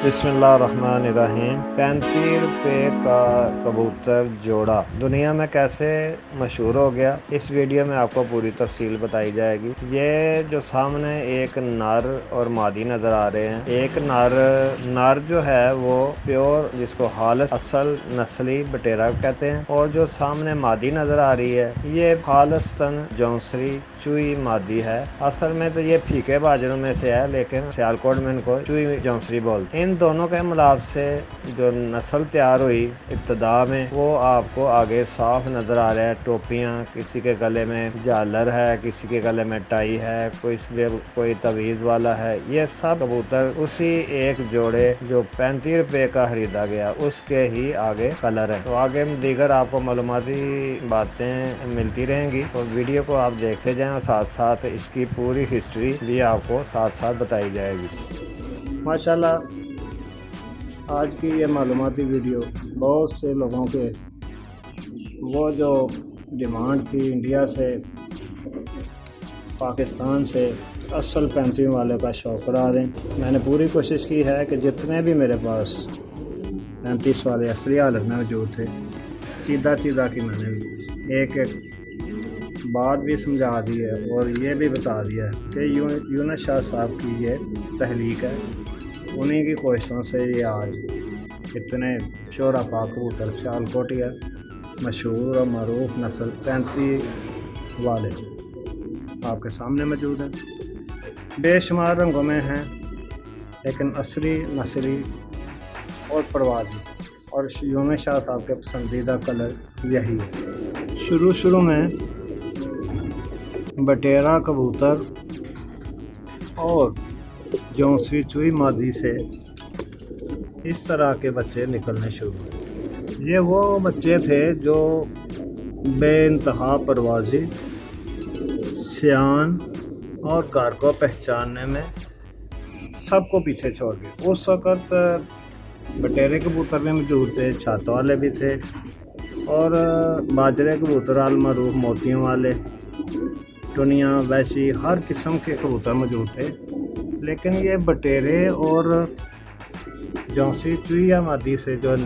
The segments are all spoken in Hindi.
बिस्मिल्लाहिर्रहमानिर्रहीम। 35 रुपये का कबूतर जोड़ा दुनिया में कैसे मशहूर हो गया, इस वीडियो में आपको पूरी तफसील बताई जाएगी। ये जो सामने एक नर और मादी नज़र आ रहे हैं, एक नर जो है वो प्योर, जिसको खालिस असल नस्ली बटेरा कहते हैं, और जो सामने मादी नज़र आ रही है ये खालिस्तन जौंसरी चुई मादी है। असल में तो ये फीके बाजरों में से है, लेकिन सियालकोट में इनको चुई जौंसरी बोलते हैं। इन दोनों के मिलाप से जो नस्ल तैयार हुई इब्तदा में, वो आपको आगे साफ नज़र आ रहा है। टोपियाँ, किसी के गले में झालर है, किसी के गले में टाई है, कोई तवीज़ वाला है। ये सब कबूतर उसी एक जोड़े जो 35 रुपये का खरीदा गया उसके ही आगे कलर है। तो आगे दीगर आपको मालूमाती बातें मिलती रहेंगी, तो वीडियो को आप देखते जाएं और साथ साथ इसकी पूरी हिस्ट्री भी आपको साथ साथ बताई जाएगी। माशाल्लाह आज की ये मालूमाती वीडियो बहुत से लोगों के वो जो डिमांड थी इंडिया से, पाकिस्तान से असल 35 वाले का शौक़ करा दें। मैंने पूरी कोशिश की है कि जितने भी मेरे पास 35 वाले असली हालत में मौजूद थे, सीधा की मैंने एक बात भी समझा दी है और ये भी बता दिया है कि यूनुस शाह साहब की ये तहलीक है। उन्हीं की कोशिशों से ये आज इतने शोरा पा कबूतर सियालकोटिया मशहूर और मरूफ नस्ल 35 वाले आपके सामने मौजूद हैं। बेशुमार रंगों में हैं, लेकिन असली नस्ली और परवाज़ी और यूनुस शाह साहब के पसंदीदा कलर यही है। शुरू में बटेरा कबूतर और जौंसरी चुई मादी से इस तरह के बच्चे निकलने शुरू हुए। ये वो बच्चे थे जो बेइंतहा परवाज़ी, सियान और घर को पहचानने में सबको पीछे छोड़ गए। उस वक़्त बटेरे कबूतर भी मौजूद थे, छत वाले भी थे, और बाजरे कबूतर अलमरूफ मोतियों वाले, टुनिया, वैशी, हर किस्म के कबूतर मौजूद थे। लेकिन ये बटेरे और जौंसरी चुईया मादी से जो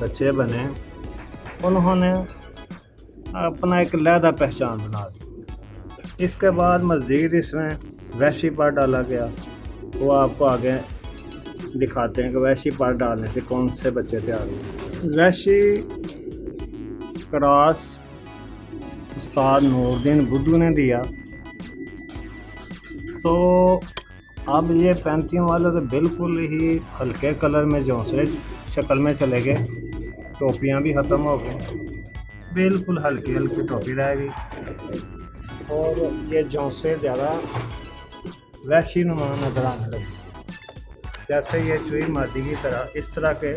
बच्चे बने, उन्होंने अपना एक लहदा पहचान बना दी। इसके बाद मज़ीद इसमें वैशी पार डाला गया। वो आपको आगे दिखाते हैं कि वैशी पार डालने से कौन से बच्चे तैयार हुए। वैशी क्रॉस उस्ताद नूरुद्दीन बुद्धू ने दिया, तो अब ये 35 वाले तो बिल्कुल ही हल्के कलर में जौंसरे शक्ल में चले गए। टोपियाँ भी ख़त्म हो गई, बिल्कुल हल्की हल्की टोपी रह गई, और ये जौंसरे ज़्यादा वैशी नुमा नजर आने लगे। जैसे ये चुई मादी की तरह इस तरह के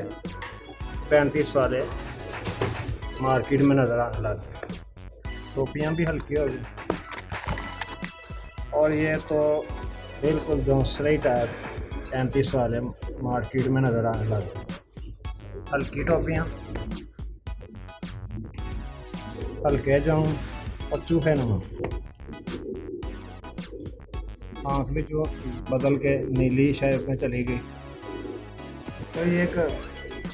35 वाले मार्केट में नज़र आने लगे। टोपियाँ भी हल्की हो गई, और ये तो बिल्कुल जौंसरे टाइप 35 वाले मार्केट में नज़र आने लगे। हल्की टोपियाँ, हल्के जौं और चूहे नुमा, आँख भी जो बदल के नीली शेप में चली गई। तो ये एक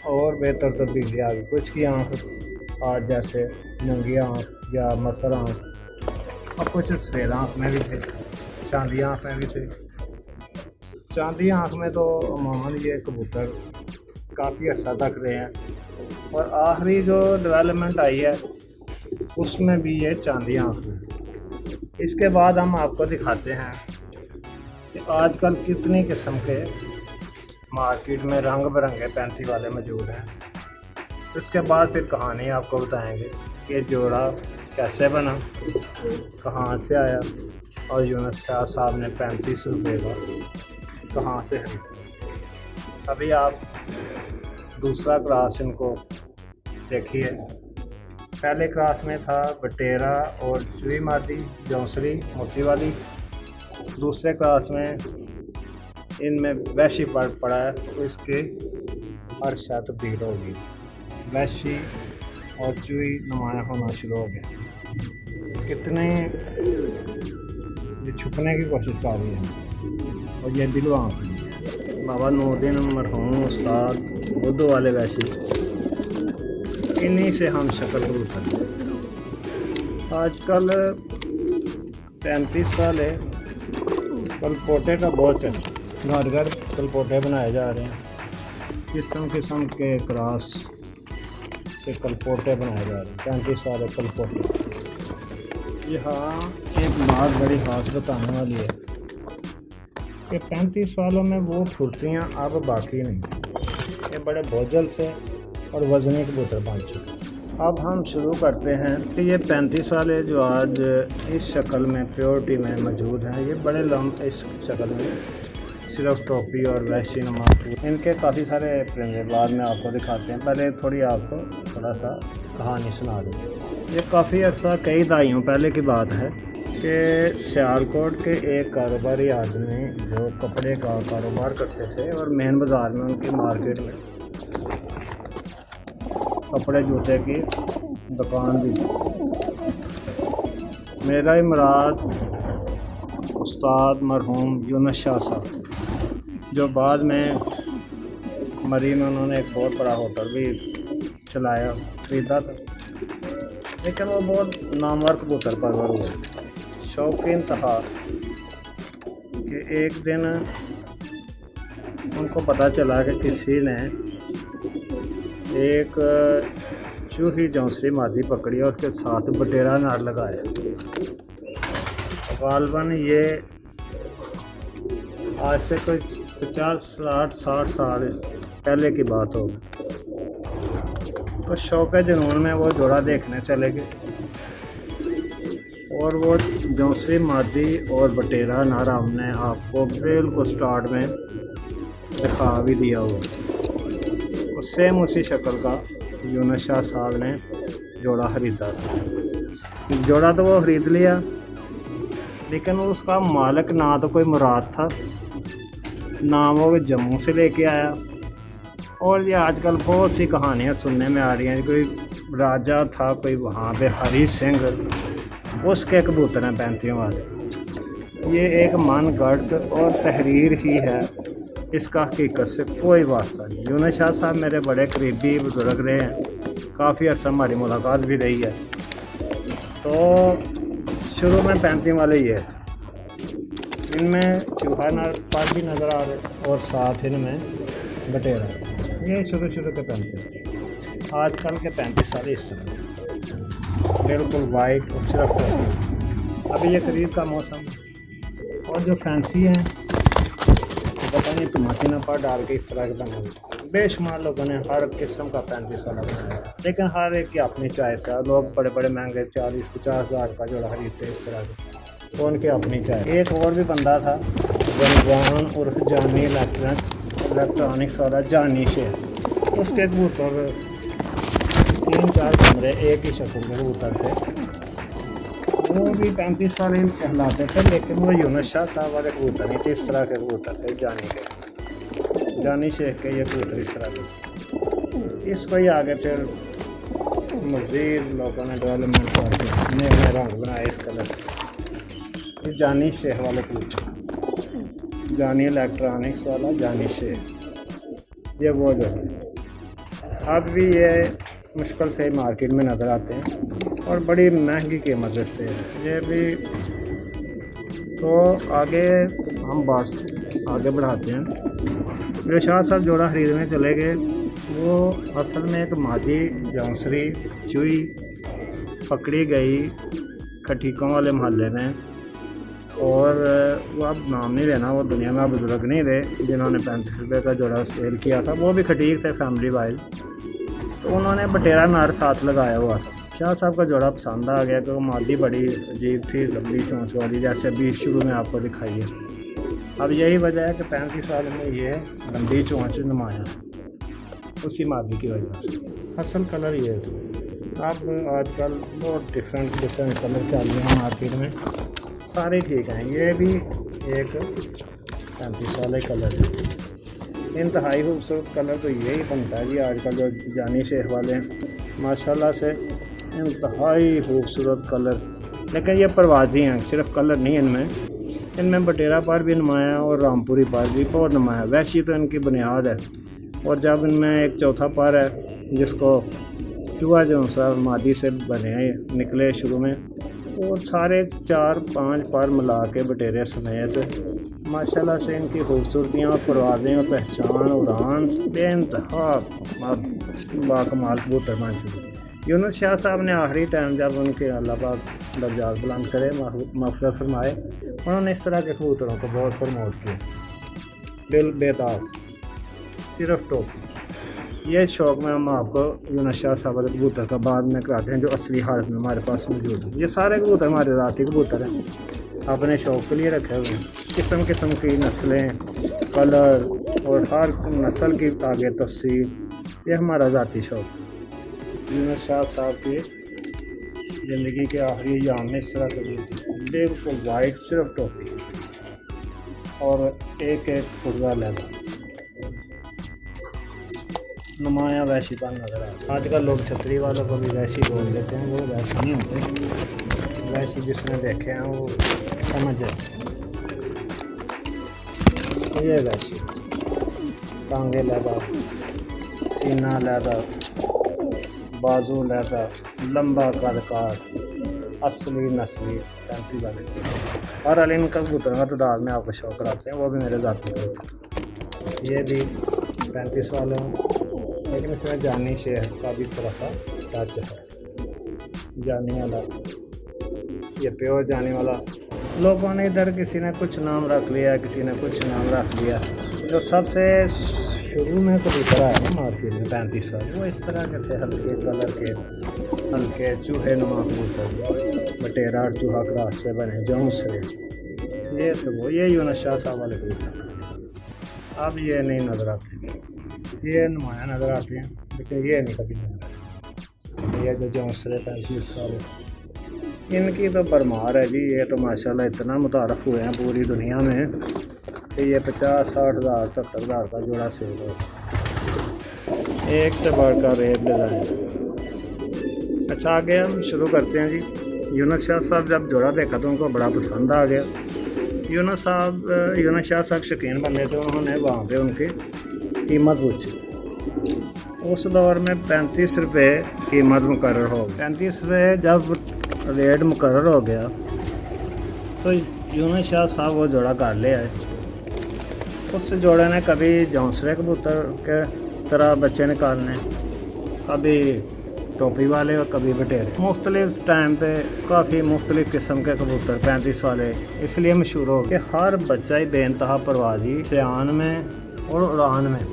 और बेहतर तब्दीली आ गई। कुछ की आँख आज जैसे नंगी आँख या मसर आँख, और कुछ सफ़ेद आँख में भी थे, चांदी आँख में भी थे। चांदी आँख में तो अमूमन ये कबूतर काफ़ी अर्सा तक रहे हैं, और आखिरी जो डेवलपमेंट आई है उसमें भी ये चांदी आँख में। इसके बाद हम आपको दिखाते हैं कि आजकल कितनी किस्म के मार्केट में रंग बिरंगे 35 वाले मौजूद हैं। इसके बाद फिर कहानी आपको बताएंगे कि ये जोड़ा कैसे बना, कहाँ से आया, और यूनुस शाह साहब ने 35 रुपये का कहाँ से खरीदा। अभी आप दूसरा क्लास इनको देखिए। पहले क्लास में था बटेरा और चुई मादी जौंसरी मोती वाली। दूसरे क्लास में इनमें वैशी पड़ा है, तो इसके हर शायद तब्दील होगी, वैशी और चुई नुमाया होना शुरू हो गया। कितने ये छुपने की कोशिश कर रही है, और ये दिलवा बाबा नूरुद्दीन मरहूम उस्ताद बुद्धू वाले वैसी, इन्हीं से हम शक्ल कबूतर। आजकल 35 साल है, कलपोटे का बहुत चल, घर घर कलपोटे बनाए जा रहे हैं, किस्म किस्म के क्रॉस से कलपोटे बनाए जा रहे हैं। 35 साल कलपोटे। यहाँ एक बात बड़ी खास बताने वाली है कि 35 सालों में वो फुर्तियाँ अब बाकी नहीं। ये बड़े बोझल से और वजनी कबूतर बन चुके। अब हम शुरू करते हैं कि ये 35 वाले जो आज इस शक्ल में प्योरिटी में मौजूद हैं, ये बड़े लंब इस शक्ल में सिर्फ टोपी और वैशी नुमा। इनके काफ़ी सारे परिंदे बाद में आपको दिखाते हैं। पहले थोड़ी आपको थोड़ा सा कहानी सुना दूँ। ये काफ़ी अर्सा कई दहाइयों पहले की बात है कि सियालकोट के एक कारोबारी आदमी जो कपड़े का कारोबार करते थे और मेन बाज़ार में उनकी मार्केट में कपड़े जूते की दुकान भी। मेरा ही मुराद उस्ताद मरहूम यूनुस शाह साहब, जो बाद में मरी में उन्होंने एक बहुत बड़ा होटल भी चलाया, ख़रीदा था। लेकिन वो बहुत नामवर कबूतर परवर हुए, शौकीन था कि एक दिन उनको पता चला कि किसी ने एक चूही जौंसरी मादी पकड़ी और उसके साथ बटेरा नार लगाया। गालबन ये आज से कोई 50-60 साल पहले की बात होगी। तो शौक जुनून में वो जोड़ा देखने चले गए और वो जौंसरी मादी और बटेरा नारा हमने आपको बिल्कुल स्टार्ट में दिखा भी दिया हुआ। सेम उसी शक्ल का यूनुस शाह साहब ने जोड़ा ख़रीदा था। जोड़ा तो वो ख़रीद लिया, लेकिन उसका मालिक ना तो कोई मुराद था, ना वो जम्मू से लेके आया। और ये आजकल बहुत सी कहानियाँ सुनने में आ रही हैं, कोई राजा था कोई वहाँ पे हरी सिंह, उसके कबूतर हैं 35 वाले। ये एक मन गर्द और तहरीर ही है, इसका हकीकत से कोई वास्ता नहीं। यूनुस शाह साहब मेरे बड़े करीबी बुजुर्ग रहे हैं, काफ़ी अर्सा हमारी मुलाकात भी रही है। तो शुरू में 35 वाले ये, इनमें चूहा पर भी नज़र आ रहे और साथ इनमें बटेरा। ये शुरू के 35। आजकल के 35 साल इस तरह बिल्कुल वाइट और सिर्फ। अभी ये करीब का मौसम, और जो फैंसी हैं पता नहीं टमाटी ना पर डाल के इस तरह के बने। बेशुमार लोगों ने हर किस्म का 35 वाला बनाया, लेकिन हर एक की अपनी चॉइस है। लोग बड़े बड़े महंगे 40-50 हज़ार का जोड़ा खरीदते इस तरह के, तो उनकी अपनी चॉइस। एक और भी बंदा था रमज़ान उर्फ जानी इलेक्ट्रॉनिक्स वाला जानी शेर, उसके कबूतर 3-4 कमरे एक ही शक्ल के कबूतर थे। वो भी 35 साल कहलाते थे, लेकिन वो यूनुस शाह साहब वाले कबूतर नहीं थे, इस तरह के कबूतर थे जानी के, जानी शेख के ये कबूतर इस तरह के। इसको ही आगे फिर मज़ीद लोगों ने डेवलपमेंट करके नए नए रंग बनाए इस कलर। ये जानी शेख वाले कबूतर, जानी इलेक्ट्रॉनिक्स वाला जानी शेख, ये वो जो है अब भी ये मुश्किल से मार्केट में नज़र आते हैं और बड़ी महंगी कीमत से ये भी। तो आगे हम बात आगे बढ़ाते हैं। मेरे शाह साहब जोड़ा ख़रीदने चले गए। वो असल में एक मादी जौंसरी चूही पकड़ी गई खटीकों वाले मोहल्ले में, और वो अब नाम नहीं लेना, वो दुनिया में अब बुजुर्ग नहीं रहे जिन्होंने 35 रुपये का जोड़ा सेल किया था। वो भी खटीक थे, फैमिली वाइज। तो उन्होंने बटेरा नार साथ लगाया हुआ था। शाह साहब का जोड़ा पसंद आ गया, तो वो मादी बड़ी अजीब थी, लंबी चोंच वाली, जैसे अभी शुरू में आपको दिखाई है। अब यही वजह है कि 35 साल में ये लंबी चोंच नुमाया, उसी मादी की वजह से। असल कलर ये है। अब आजकल बहुत डिफरेंट कलर चल रहे हैं मार्केट में, सारे ठीक हैं। ये भी एक 35 वाले कलर है। इंतहाई खूबसूरत कलर तो यही बनता है जी आजकल जो जानी शेख वाले हैं, माशाल्लाह से इंतहाई खूबसूरत कलर। लेकिन ये परवाजी हैं, सिर्फ कलर नहीं, इनमें इनमें बटेरा पर भी नुमाया और रामपुरी पर भी बहुत नुमाया। वैसी तो इनकी बुनियाद है। और जब इनमें एक चौथा पर है जिसको चूहा जो सा मादी से बने निकले शुरू में, वो सारे 4-5 पर मिला के बटेरे समेत माशाल्लाह से इनकी खूबसूरतियाँ और परवाज़ें और पहचान उड़ान बेइंतहा बाकमाल कबूतर बन चुके। यूनुस शाह साहब ने आखिरी टाइम जब उनके अल्लाह पाक दर्जात बुलंद करे मग़फ़िरत फरमाए, उन्होंने इस तरह के कबूतरों को बहुत प्रमोट किया। दिल बेताब सिर्फ टोपी, ये शौक़ में हम आपको यूनुस शाह साहब वाले कबूतर का बाद में कराते हैं जो असली हालत में हमारे पास मौजूद है। ये सारे कबूतर हमारे ज़ाती कबूतर हैं, अपने शौक़ के लिए रखे हुए हैं। किस्म किस्म की नस्लें, कलर और हर नस्ल की आगे तफसील, ये हमारा ज़ाती शौक़। यूनुस शाह साहब की ज़िंदगी के आखिरी अयाम में इस तरह कबूतर बिल्कुल वाइट सिर्फ टोपी और एक फुटगा लगा नुमाया वैशी पर नजर आता। आजकल लोग छतरी वालों को भी वैशी बोल देते हैं, वो वैसे नहीं होते। वैशी जिसने देखे हैं वो समझ जाए। ये वैशी टांगे लैदा, सीना लैदा, बाजू लैदा, लंबा कदकार, असली नस्ली 35 वाले। और अली इनका कबूतर का तादाद में आपको शौक कराते हैं, वो भी मेरे ज़ाती कबूतर। ये भी 35 वाले हैं, लेकिन इसमें जानी शेर का भी थोड़ा सा टच है। जानी वाला, ये प्योर जाने वाला। लोगों ने इधर किसी ने कुछ नाम रख लिया, किसी ने कुछ नाम रख लिया। जो सबसे शुरू में कबूतर आया ना मार्केट में 35 वाले, वो इस तरह के थे, हल्के कलर के, हल्के चूहे नुमा कबूतर, बटेरा और चूहा क्रॉस से बने जौंस से। ये तो वो ये यूनुस शाह साहब वाले कबूतर। अब ये नहीं नज़र आते, ये नुमाया नज़र आते हैं, लेकिन ये नहीं कभी नजर आते। ये जो जौंसरे 35 वाले, इनकी तो भरमार है जी। ये तो माशाल्लाह इतना मुतारफ़ हुए हैं पूरी दुनिया में कि ये 50-60 हज़ार 70 हज़ार का जोड़ा सेल हो। एक से बढ़कर रेट डिज़ाइन। अच्छा, आगे हम शुरू करते हैं जी। यूनुस शाह साहब जब जोड़ा देखा तो उनको बड़ा पसंद आ गया। यूनुस शाह साहब शौकीन बंदे थे, उन्होंने वहाँ पे उनकी कीमत पूछी। उस दौर में 35 रुपये कीमत मुकर्रर हो गई। 35 रुपये जब रेट मुकर्रर हो गया तो यूनुस शाह साहब वो जोड़ा कर ले आए। उस जोड़े ने कभी जौंसरे कबूतर के तरह बच्चे निकालने, कभी टोपी वाले और कभी बटेरे। मुख्तलिफ टाइम पे काफ़ी मुख्तलिफ किस्म के कबूतर 35 वाले इसलिए मशहूर हो गए। हर बच्चा ही बेइंतहा परवाज़ी सयान में और उड़ान में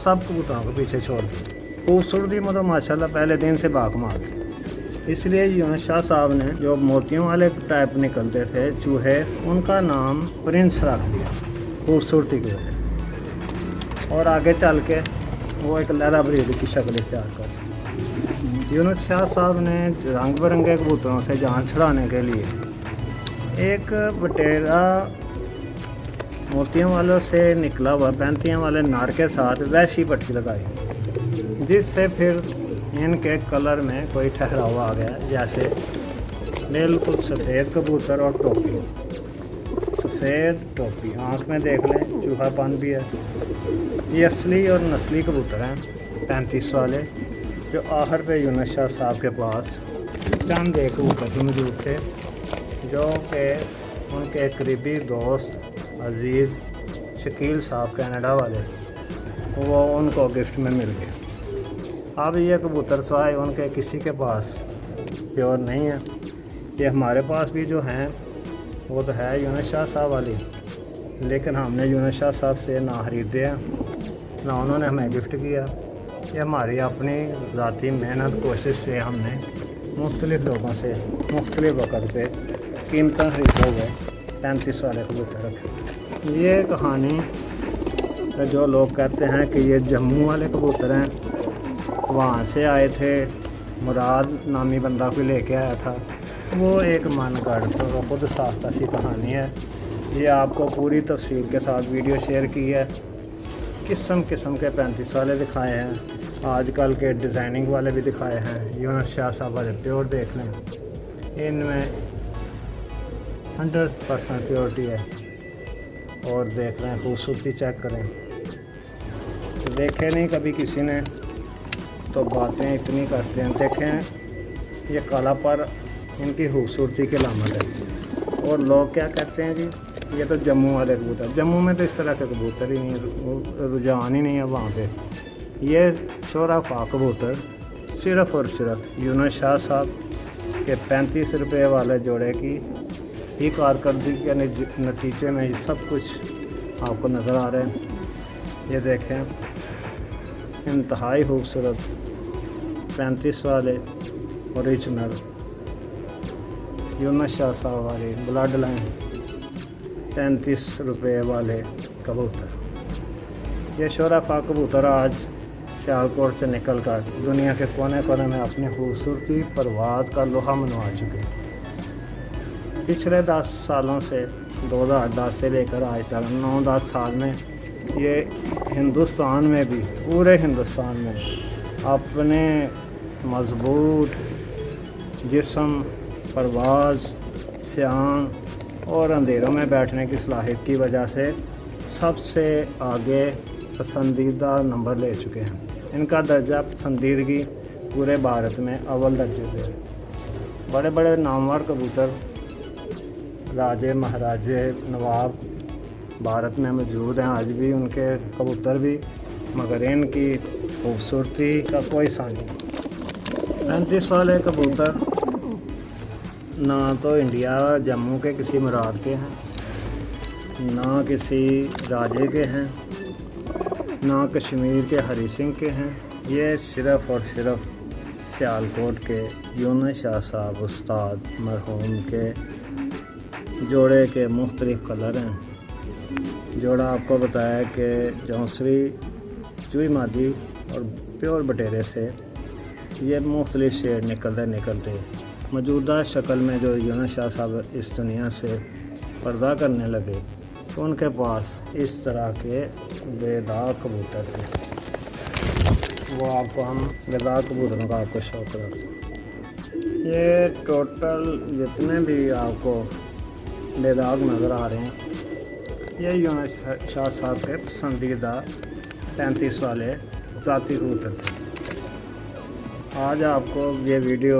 सब कबूतरों को पीछे छोड़ दी। खूबसूरती में तो माशाल्लाह पहले दिन से बाकमाल थी। इसलिए यूनुस शाह साहब ने जो मोतियों वाले टाइप निकलते थे चूहे, उनका नाम प्रिंस रख दिया खूबसूरती की वजह। और आगे चल के वो एक लहरा ब्रीड की शक्ल इख्तियार कर। यूनुस शाह साहब ने रंग बिरंगे कबूतरों से जान छुड़ाने के लिए एक बटेरा मोतियों वालों से निकला हुआ 35 वाले नार के साथ वैसी पट्टी लगाई, जिससे फिर इनके कलर में कोई ठहराव आ गया। जैसे बिल्कुल सफ़ेद कबूतर और टोपी, सफ़ेद टोपी, आँख में देख लें चूहापन भी है। ये असली और नस्ली कबूतर हैं 35 वाले, जो आखिर पे यूनुस शाह साहब के पास चंद एक कबूतर मौजूद थे, जो कि उनके करीबी दोस्त अजीज़ शकील साहब कनाडा वाले, वो उनको गिफ्ट में मिल गए। अब ये कबूतर सवाए उनके किसी के पास प्योर नहीं है। ये हमारे पास भी जो हैं वो तो है यूनुस शाह साहब वाली, लेकिन हमने यूनुस शाह साहब से ना खरीदे हैं ना उन्होंने हमें गिफ्ट किया। ये हमारी अपनी ज़ाती मेहनत कोशिश से हमने मुख्तलिफ़ लोगों से मुख्तलिफ़ वक़्त पे कीमतें खरीदे हुए 35 वाले कबूतर रखे। ये कहानी जो लोग कहते हैं कि ये जम्मू वाले कबूतर हैं, वहाँ से आए थे, मुराद नामी बंदा कोई लेके आया था, वो एक मन गढ़ तो खुद साख्ता सी कहानी है। ये आपको पूरी तफसील के साथ वीडियो शेयर की है। किस्म किस्म के 35 वाले दिखाए हैं, आजकल के डिज़ाइनिंग वाले भी दिखाए हैं। यूनुस शाह साहब वाले प्योर देख लें, इनमें 100% प्योरिटी है। और देख रहे हैं, खूबसूरती चेक करें। तो देखे नहीं कभी किसी ने, तो बातें इतनी करते हैं। देखें ये काला पर इनकी खूबसूरती की अलामत है। और लोग क्या कहते हैं जी, ये तो जम्मू वाले कबूतर। जम्मू में तो इस तरह के कबूतर ही नहीं है, रुझान ही नहीं है वहाँ पे। ये शोराफा कबूतर सिर्फ़ और सिर्फ यूनुस शाह साहब के 35 रुपये वाले जोड़े की ही कारकर्दगी के नतीजे में ये सब कुछ आपको नज़र आ रहे हैं। ये देखें, इंतहाई खूबसूरत 35 वाले ओरिजिनल यूनुस शाह साहब वाली ब्लड लाइन 35 रुपये वाले कबूतर। ये शोराफा कबूतर आज सियालकोट से निकलकर दुनिया के कोने कोने में अपनी खूबसूरती परवाज़ का लोहा मनवा चुके हैं। पिछले 10 सालों से 2010 से लेकर आज तक 9-10 साल में ये हिंदुस्तान में भी, पूरे हिंदुस्तान में अपने मजबूत जिस्म, परवाज़, सियान और अंधेरों में बैठने की सलाहियत की वजह से सबसे आगे पसंदीदा नंबर ले चुके हैं। इनका दर्जा पसंदीदगी पूरे भारत में अव्वल दर्जे पे है। बड़े बड़े नामवर कबूतर, राजे, महाराजे, नवाब भारत में मौजूद हैं आज भी, उनके कबूतर भी, मगर इनकी खूबसूरती का कोई सा नहीं। 35 वाले कबूतर ना तो इंडिया जम्मू के किसी मुराद के हैं, ना किसी राजे के हैं, ना कश्मीर के हरी सिंह के हैं। ये सिर्फ़ और सिर्फ सियालकोट के यूनुस शाह साहब उस्ताद मरहूम के जोड़े के मुख्तलिफ़ कलर हैं। जोड़ा आपको बताया कि जौंसरी, चूई मादी और प्योर बटेरे से ये मुख्तलिफ़ शेड निकलते मौजूदा शक्ल में जो यूनुस शाह साहब इस दुनिया से पर्दा करने लगे, तो उनके पास इस तरह के बेदाग कबूतर थे। वो आपको हम बेदाग कबूतरों का आपको शौक़ रखते। ये टोटल जितने भी आपको बेदाग नज़र आ रहे हैं, ये यूनुस शाह साहब के पसंदीदा 35 वाले ज़ाती कबूतर थे। आज आपको ये वीडियो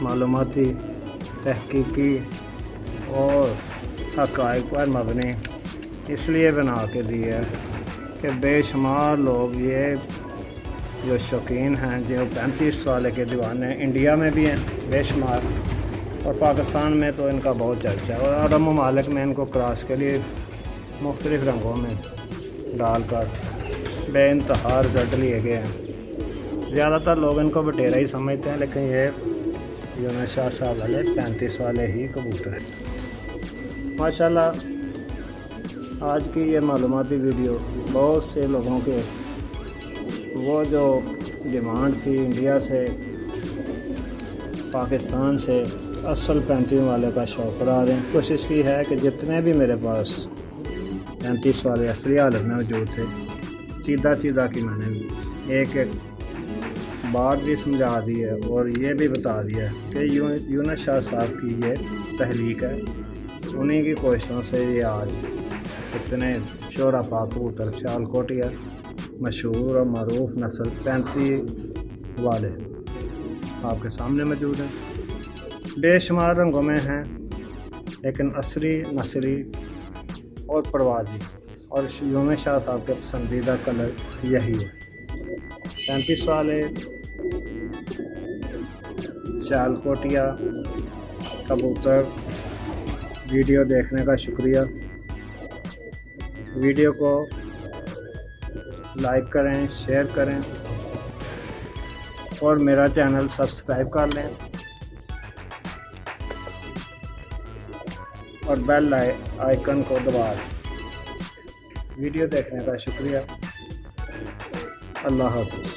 मालूमाती, तहकीकी और हक़ाइक़ पर मबनी इसलिए बना के दी है कि बेशुमार लोग, ये जो शौकीन हैं, जो 35 वाले के दीवाने इंडिया में भी हैं बेशुमार, और पाकिस्तान में तो इनका बहुत चर्चा है, और अरब ममालिक में इनको क्रॉस के लिए मुख्तलिफ़ रंगों में डालकर बेइंतहा रिज़ल्ट लिए गए हैं। ज़्यादातर लोग इनको बटेरा ही समझते हैं, लेकिन ये यूनुस शाह साहब वाले 35 वाले ही कबूतर हैं। माशाल्लाह आज की ये मालूमाती वीडियो बहुत से लोगों के वो जो डिमांड थी इंडिया से, पाकिस्तान से असल 35 वाले का शौक़ रहा है। कोशिश की है कि जितने भी मेरे पास 35 वाले असली हालत में मौजूद थे, चीदा की मैंने एक एक बात भी समझा दी है और ये भी बता दिया कि यूनुस शाह साहब की ये तहलीक है। उन्हीं की कोशिशों से ये आज इतने शोराफा कबूतर सियालकोटिया मशहूर और मरूफ नस्ल 35 वाले आपके सामने मौजूद हैं। बेशुमार रंगों में हैं, लेकिन असली, नस्ली और परवाज़ी, और यूनुस शाह साहब के पसंदीदा कलर यही है। 35 वाले सियालकोटिया कबूतर वीडियो देखने का शुक्रिया। वीडियो को लाइक करें, शेयर करें और मेरा चैनल सब्सक्राइब कर लें और बेल आइकन को दबा दें। वीडियो देखने का शुक्रिया। अल्लाह हाफ़िज़।